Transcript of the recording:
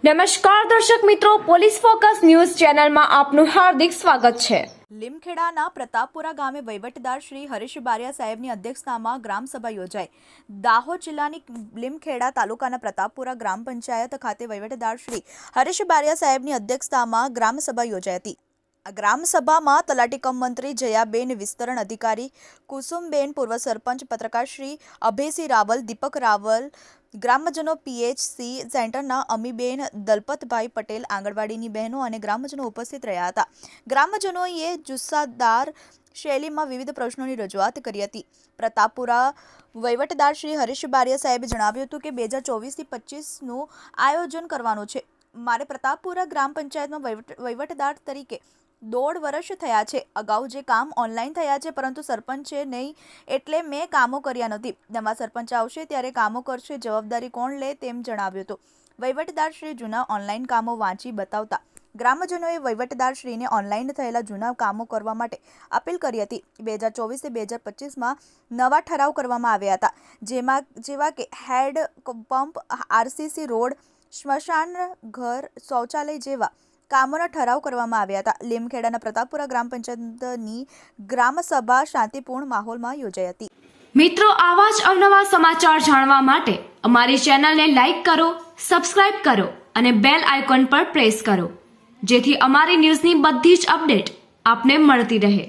નમસ્કાર દર્શક મિત્રો, પોલીસ ફોકસ ન્યૂઝ ચેનલમાં આપનું હાર્દિક સ્વાગત છે। લીમખેડાના પ્રતાપપુરા ગામે વહીવટદાર શ્રી હરીશ બારિયા સાહેબની અધ્યક્ષતામાં ગ્રામસભા યોજાઈ। દાહોદ જિલ્લાની લીમખેડા તાલુકાના પ્રતાપપુરા ગ્રામ પંચાયત ખાતે વહીવટદાર શ્રી હરીશ બારિયા સાહેબની અધ્યક્ષતામાં ગ્રામસભા યોજાઈ હતી। આ ગ્રામસભામાં તલાટી કમ મંત્રી જયાબેન, વિસ્તરણ અધિકારી કુસુમબેન, પૂર્વ સરપંચ પત્રકાર શ્રી અભયસિંહ રાવલ, દીપક રાવલ, ગ્રામજનો, પીએચસી સેન્ટરના અમીબેન, દલપતભાઈ પટેલ, આંગણવાડીની બહેનો અને ગ્રામજનો ઉપસ્થિત રહ્યા હતા। ગ્રામજનોએ જુસ્સાદાર શૈલીમાં વિવિધ પ્રશ્નોની રજૂઆત કરી હતી। પ્રતાપપુરા વહીવટદાર શ્રી હરીશ બારિયા સાહેબે જણાવ્યું હતું કે 2024થી 25નું આયોજન કરવાનું છે। મારે પ્રતાપપુરા ગ્રામ પંચાયતમાં વહીવટદાર તરીકે 1.5 વર્ષ થયા છે। અગાઉ જે કામ ઓનલાઈન થયા છે, પરંતુ સરપંચ છે નહીં એટલે મેં કામો કર્યા નથી। નવા સરપંચ આવશે ત્યારે કામો કરશે, જવાબદારી કોણ લે તેમ જણાવ્યું હતું। વહીવટદાર શ્રી જૂના ઓનલાઈન કામો વાંચી બતાવતા ગ્રામજનોએ વહીવટદાર શ્રીને ઓનલાઈન થયેલા જૂના કામો કરવા માટે અપીલ કરી હતી। 2024 થી 2025માં નવા ઠરાવ કરવામાં આવ્યા હતા, જેવા કે હેડ પંપ, આરસીસી રોડ, સ્મશાન ઘર, શૌચાલય જેવા કામોના ઠરાવ કરવામાં આવ્યા હતા। લીમખેડાના પ્રતાપપુરા ગ્રામ પંચાયતની ગ્રામસભા શાંતિપૂર્ણ માહોલમાં યોજાઈ હતી। મિત્રો, આવા જ અવનવા સમાચાર જાણવા માટે અમારી ચેનલને લાઈક કરો, સબસ્ક્રાઇબ કરો અને બેલ આઇકોન પર પ્રેસ કરો, જેથી અમારી ન્યૂઝની બધી જ અપડેટ આપને મળતી રહે।